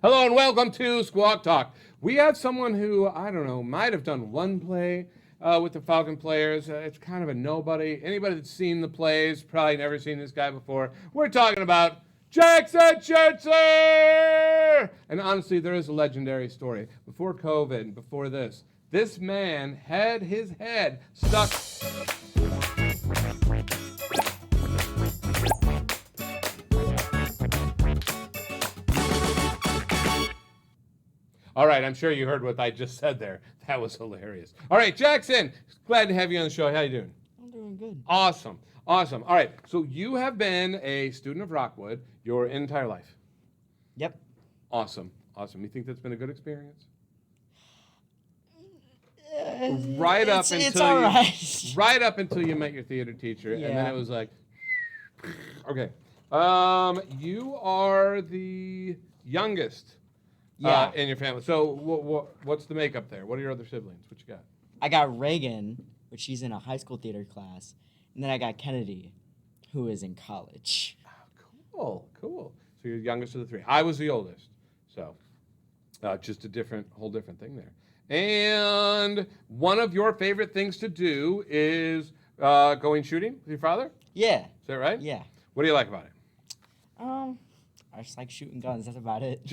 Hello and welcome to Squawk Talk. We have someone who, I don't know, might have done one play with the Falcon players. It's kind of a nobody. Anybody that's seen the plays, probably never seen this guy before. We're talking about Jackson Schertzer! And honestly, there is a legendary story. Before COVID, before this man had his head stuck... All right, I'm sure you heard what I just said there. That was hilarious. All right, Jackson, glad to have you on the show. How you doing? I'm doing good. Awesome. All right, so you have been a student of Rockwood your entire life. Yep. Awesome. You think that's been a good experience? It's all right. Right up until you met your theater teacher, Yeah. and then it was like, okay. You are the youngest. Yeah. In your family. So what's the makeup there? What are your other siblings? What you got? I got Reagan, which she's in a high school theater class, and then I got Kennedy, who is in college. Oh, cool. So you're the youngest of the three. I was the oldest. So just whole different thing there. And one of your favorite things to do is going shooting with your father? Yeah. Is that right? Yeah. What do you like about it? I just like shooting guns. That's about it.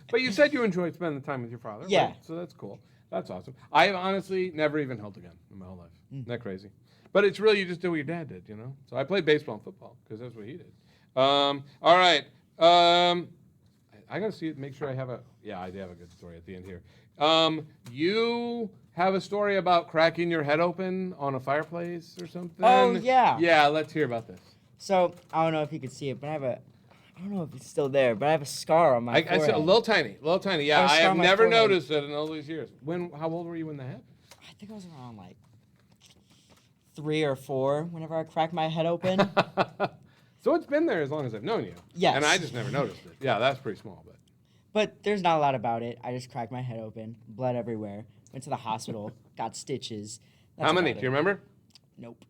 But you said you enjoyed spending the time with your father. Yeah. Right? So that's cool. That's awesome. I have honestly never even held a gun in my whole life. Isn't that crazy? But it's really, you just do what your dad did, you know? So I played baseball and football because that's what he did. All right. I got to see it, make sure I have I do have a good story at the end here. You have a story about cracking your head open on a fireplace or something? Oh, yeah. Yeah, let's hear about this. So, I don't know if you can see it, but I don't know if it's still there, but I have a scar on my forehead. I see a little tiny. Yeah, I have never forehead. noticed it in all these years. How old were you when that happened? I think I was around like 3 or 4 whenever I cracked my head open. So it's been there as long as I've known you. Yes. And I just never noticed it. Yeah, that's pretty small, But there's not a lot about it. I just cracked my head open, blood everywhere. Went to the hospital, got stitches. That's How many? about Do you it. remember? Nope.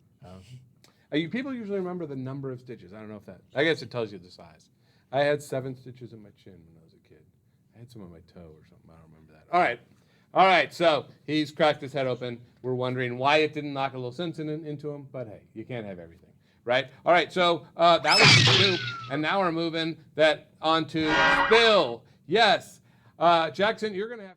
People usually remember the number of stitches. I don't know if I guess it tells you the size. I had 7 stitches in my chin when I was a kid. I had some on my toe or something. I don't remember that. All right. So he's cracked his head open. We're wondering why it didn't knock a little sense into him. But hey, you can't have everything, right? All right. So that was the scoop, and now we're moving that on to Bill. Yes, Jackson, you're gonna have.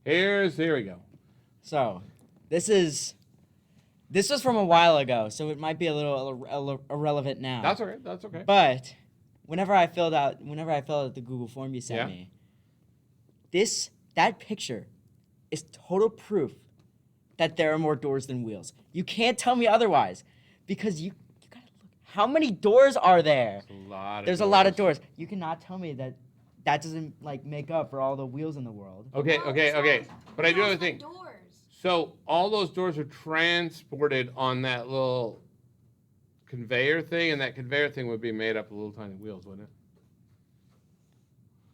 Here we go. So, this was from a while ago, so it might be a little irrelevant now. That's okay. But whenever I filled out the Google form you sent me, that picture is total proof that there are more doors than wheels. You can't tell me otherwise, because you gotta look. How many doors are there? There's a lot of doors. You cannot tell me that doesn't make up for all the wheels in the world. Okay. But I do have a thing. Doors. So all those doors are transported on that little conveyor thing, and that conveyor thing would be made up of little tiny wheels, wouldn't it?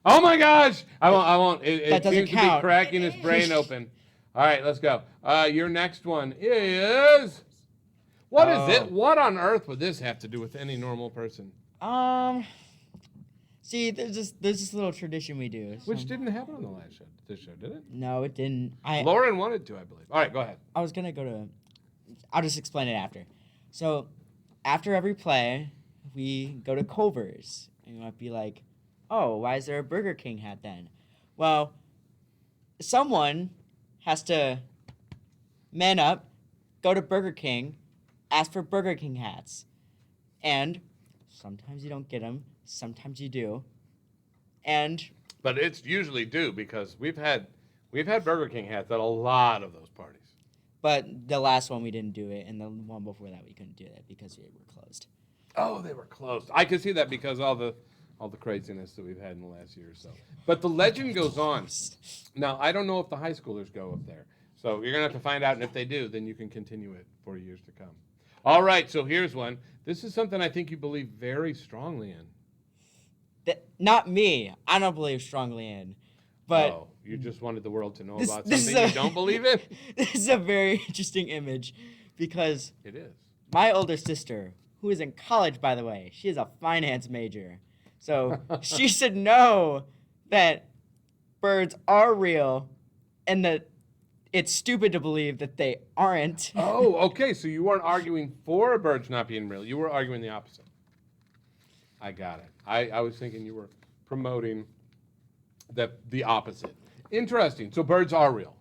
Oh my gosh! I won't. It doesn't seems to be count. cracking his brain open. All right, let's go. Your next one is. What is it? What on earth would this have to do with any normal person? See, there's this little tradition we do. Which didn't happen on the last show. This show, did it? No, it didn't. Lauren wanted to, I believe. All right, go ahead. I was gonna I'll just explain it after. So, after every play, we go to Culver's, and you might be like, "Oh, why is there a Burger King hat then?" Well, someone has to man up, go to Burger King, ask for Burger King hats, and sometimes you don't get them. Sometimes you do, But it's usually due because we've had Burger King hats at a lot of those parties. But the last one we didn't do it, and the one before that we couldn't do it because we were closed. Oh, they were closed. I can see that because all the craziness that we've had in the last year or so. But the legend goes on. Now, I don't know if the high schoolers go up there. So you're going to have to find out, and if they do, then you can continue it for years to come. All right, so here's one. This is something I think you believe very strongly in. Not me. I don't believe strongly in. But oh, you just wanted the world to know This- about this something is you don't believe in? this is a very interesting image because It is. my older sister, who is in college, by the way, she is a finance major. So she should know that birds are real and that it's stupid to believe that they aren't. Oh, okay. So you weren't arguing for birds not being real. You were arguing the opposite. I got it. I was thinking you were promoting the opposite. Interesting. So birds are real.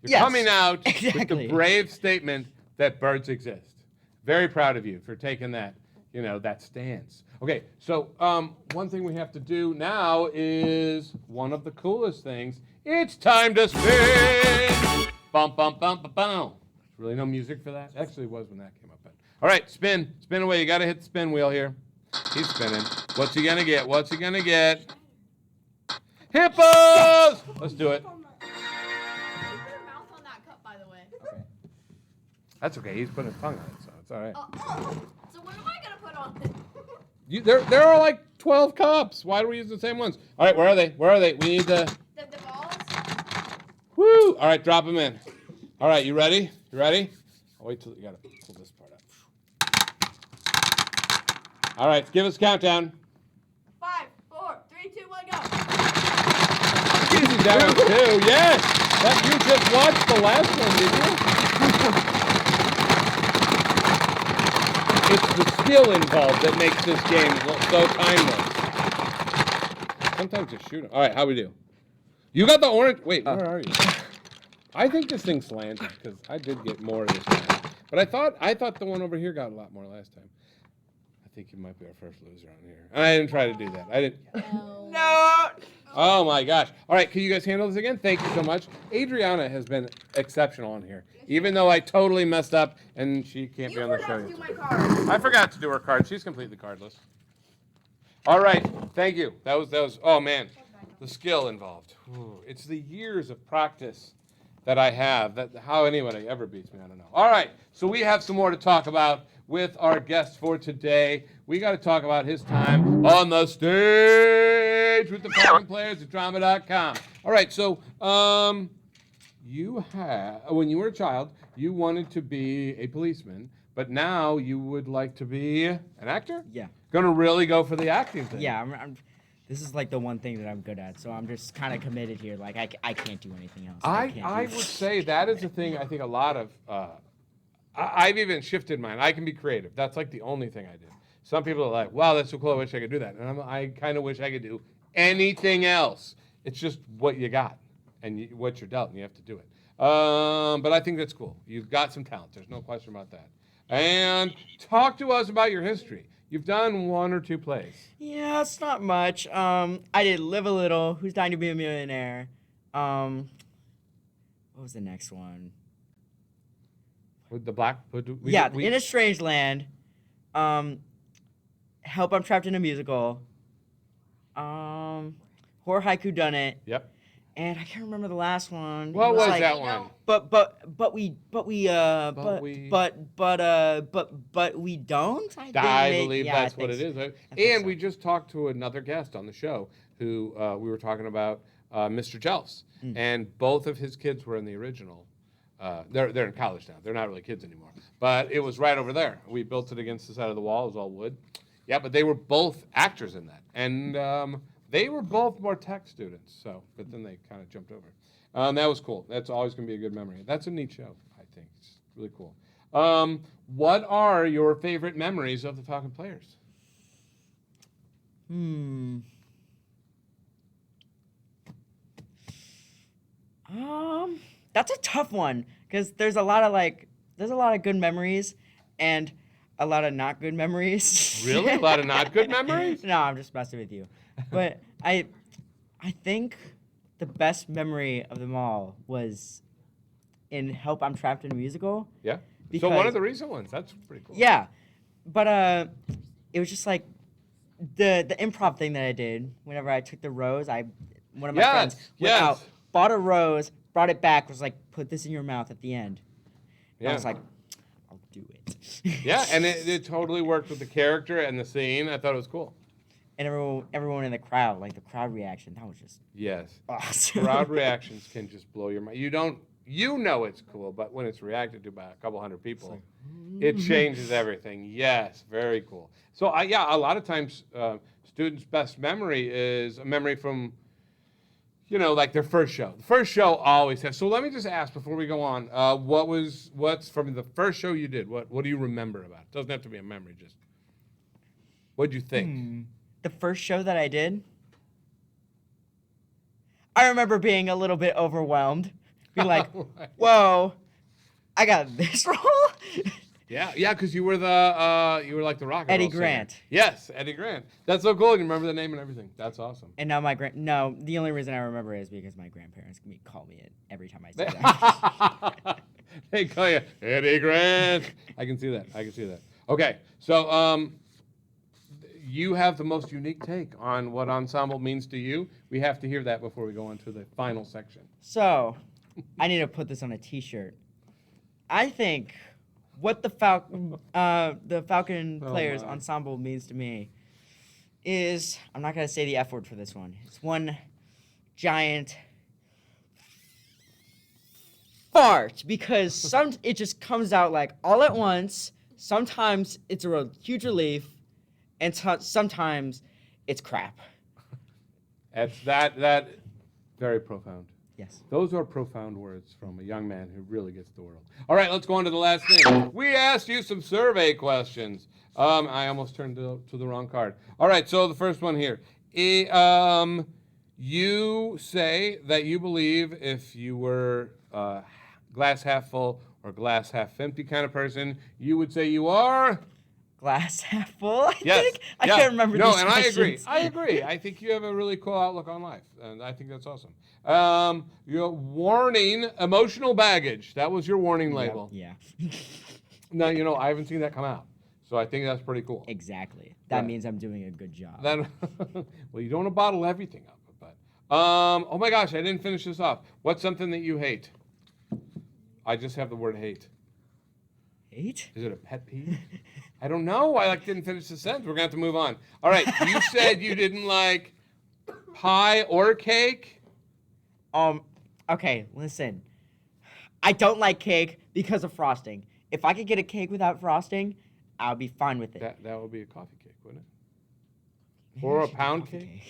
You're Yes, coming out with exactly. the brave statement that birds exist. Very proud of you for taking that, that stance. Okay, so one thing we have to do now is one of the coolest things. It's time to spin. Bum, bum, bum, bum, bum. Really no music for that? Actually, it was when that came up. All right, spin. Spin away. You got to hit the spin wheel here. He's spinning. What's he going to get? What's he going to get? Hippos! Let's do it. Put your mouth on that cup, by the way. Okay. That's okay. He's putting his tongue on it, so it's all right. So what am I gonna put on it? There are like 12 cups. Why do we use the same ones? All right, where are they? Where are they? We need the... The balls? Woo! All right, drop them in. All right, you ready? You ready? I'll wait till you got to pull this part up. All right, give us a countdown. 5, 4, 3, 2, 1, go. Easy down two. Yes! That you just watched the last one, did you? It's the skill involved that makes this game so timeless. Sometimes just shoot 'em. All right, how we do? You got the orange. Wait, where are you? I think this thing's slanted because I did get more this time. But I thought the one over here got a lot more last time. I think you might be our first loser on here. I didn't try to do that. I didn't. No. Oh my gosh. All right, can you guys handle this again? Thank you so much. Adriana has been exceptional on here. Even though I totally messed up and she can't be on the show. You yet. forgot to do my card. I forgot to do her card. She's completely cardless. All right, thank you. That was oh man, the skill involved. Ooh, it's the years of practice that I have. That how anybody ever beats me, I don't know. All right, so we have some more to talk about with our guest for today. We got to talk about his time on the stage with the Falcon Players at drama.com. All right, so you had when you were a child, you wanted to be a policeman, but now you would like to be an actor? Yeah. Gonna really go for the acting thing. Yeah, this is like the one thing that I'm good at, so I'm just kind of committed here. Like I can't do anything else. I would say that is a thing I think a lot of, I've even shifted mine. I can be creative. That's like the only thing I do. Some people are like, wow, that's so cool. I wish I could do that. And I kind of wish I could do anything else. It's just what you got and what you're dealt, and you have to do it. But I think that's cool. You've got some talent. There's no question about that. And talk to us about your history. You've done 1 or 2 plays. Yeah, it's not much. I did Live a Little, Who's Dying to Be a Millionaire. What was the next one? With the black. In a Strange Land. Help, I'm Trapped in a Musical. Horror Haiku Done It. Yep. And I can't remember the last one. What It was like, that one? But we don't. I believe that's what it so. is. Right? I think And so. we just talked to another guest on the show who we were talking about Mr. Jelfs, and both of his kids were in the original. They're in college now. They're not really kids anymore. But it was right over there. We built it against the side of the wall. It was all wood. Yeah, but they were both actors in that, and they were both more tech students. So, but then they kind of jumped over. That was cool. That's always going to be a good memory. That's a neat show, I think. It's really cool. What are your favorite memories of the Falcon Players? That's a tough one because there's a lot of good memories and a lot of not good memories. Really? A lot of not good memories? No, I'm just messing with you. But I think the best memory of them all was in Help, I'm Trapped in a Musical. Yeah. So one of Because- the recent ones. That's pretty cool. Yeah, but it was just like the improv thing that I did. Whenever I took the rose, one of my friends went out, bought a rose, brought it back, was like, put this in your mouth at the end. And I was like, I'll do it. Yeah, and it totally worked with the character and the scene. I thought it was cool. and everyone in the crowd, like the crowd reaction, that was just Yes. awesome. Crowd reactions can just blow your mind. You know it's cool, but when it's reacted to by a couple hundred people, it changes everything. Yes, very cool. So a lot of times students' best memory is a memory from, like their first show. The first show always has. So let me just ask before we go on, what's from the first show you did? What do you remember about it? Doesn't have to be a memory. Just what'd you think? The first show that I did, I remember being a little bit overwhelmed. Be like, Right. whoa, I got this role? Yeah, because you were like the rock and Eddie roll singer. Grant. Yes, Eddie Grant. That's so cool. You remember the name and everything. That's awesome. And now no, the only reason I remember is because my grandparents call me it every time I say that. They call you Eddie Grant. I can see that. Okay, so you have the most unique take on what ensemble means to you. We have to hear that before we go on to the final section. So, I need to put this on a T-shirt. I think what the Falcon Players my. ensemble means to me is, I'm not gonna say the F word for this one. It's one giant fart, because it just comes out like all at once. Sometimes it's a huge relief, and sometimes it's crap. That's that very profound. Yes. Those are profound words from a young man who really gets the world. All right, let's go on to the last thing. We asked you some survey questions. I almost turned to the wrong card. All right, so the first one here. You say that you believe if you were glass half full or glass half empty kind of person, you would say you are? Glass half full, I Yes. think. I Yeah. can't remember No, these and questions. I agree. I think you have a really cool outlook on life, and I think that's awesome. Your warning, emotional baggage. That was your warning label. Yeah. Now, I haven't seen that come out, so I think that's pretty cool. Exactly. That Right. means I'm doing a good job. Well, you don't want to bottle everything up, but oh my gosh, I didn't finish this off. What's something that you hate? I just have the word hate. Hate? Is it a pet peeve? I don't know. I didn't finish the sentence. We're gonna have to move on. All right. You said you didn't like pie or cake. Okay, listen. I don't like cake because of frosting. If I could get a cake without frosting, I'll be fine with it. That would be a coffee cake, wouldn't it? Maybe Or I a should pound coffee cake?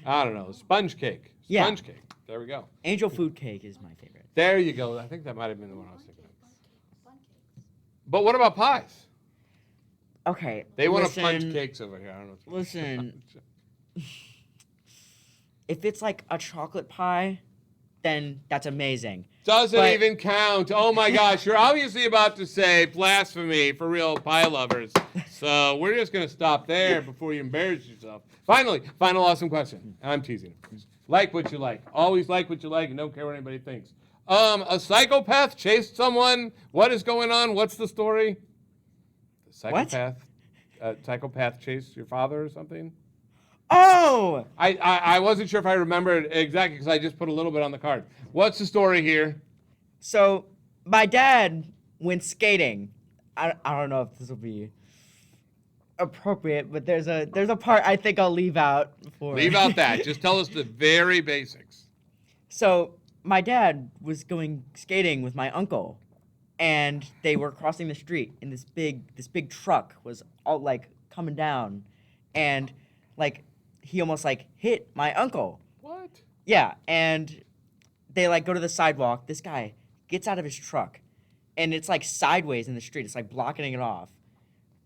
I don't know. Sponge cake. Yeah. Sponge cake. There we go. Angel food cake is my favorite. There you go. I think that might have been the one I was thinking of. Fun cakes. But what about pies? Okay. They want to listen, punch cakes over here. I don't know. Listen. If it's like a chocolate pie, then that's amazing. Doesn't But- even count. Oh my gosh, you're obviously about to say blasphemy for real pie lovers. So we're just going to stop there before you embarrass yourself. Finally, final awesome question. I'm teasing. Like what you like. Always like what you like and don't care what anybody thinks. A psychopath chased someone. What is going on? What's the story? The psychopath chased your father or something? Oh! I wasn't sure if I remembered exactly because I just put a little bit on the card. What's the story here? So, my dad went skating. I don't know if this will be appropriate, but there's a part I think I'll leave out for. Leave out that. Just tell us the very basics. So, my dad was going skating with my uncle, and they were crossing the street, and this big truck was all coming down, and he almost hit my uncle. What? Yeah, and they go to the sidewalk. This guy gets out of his truck, and it's sideways in the street. It's blocking it off,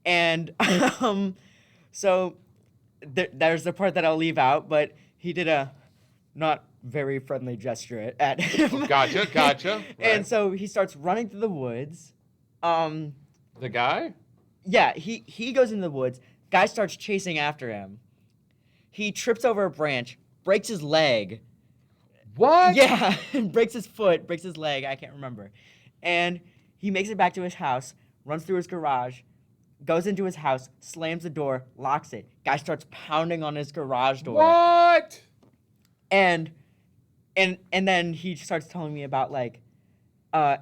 and so there's the part that I'll leave out. But he did a not very friendly gesture at him. Gotcha. And Right. so he starts running through the woods. The guy? Yeah, he goes into the woods. Guy starts chasing after him. He trips over a branch, breaks his leg. What? Yeah, breaks his foot, breaks his leg, I can't remember. And he makes it back to his house, runs through his garage, goes into his house, slams the door, locks it. Guy starts pounding on his garage door. What? And then he starts telling me about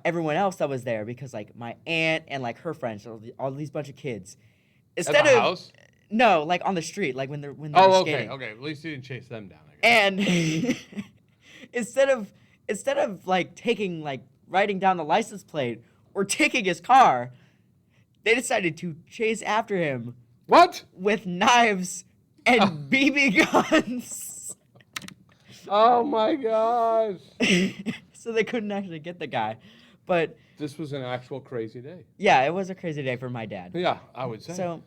everyone else that was there, because my aunt and her friends, all these bunch of kids. At the house? No, like on the street, like when they're Oh, okay, skating. okay. At least you didn't chase them down. I guess. And instead of like writing down the license plate or taking his car, they decided to chase after him What? with knives and BB guns. Oh my gosh. So they couldn't actually get the guy. But This was an actual crazy day. yeah, it was a crazy day for my dad. Yeah, I would say. So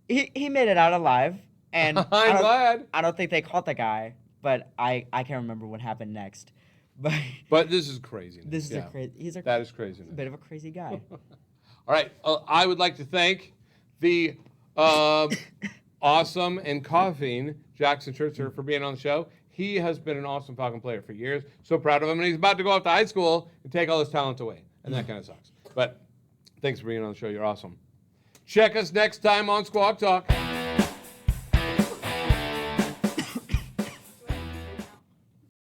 he made it out alive, and I'm I don't, glad. I don't think they caught the guy, but I can't remember what happened next. But But this is crazy. this is he's a That is crazy. bit of a crazy guy. All right. I would like to thank the awesome and coughing Jackson Schertzer for being on the show. He has been an awesome Falcon player for years. So proud of him. And he's about to go off to high school and take all his talent away. And that kind of sucks. But thanks for being on the show. You're awesome. Check us next time on Squawk Talk.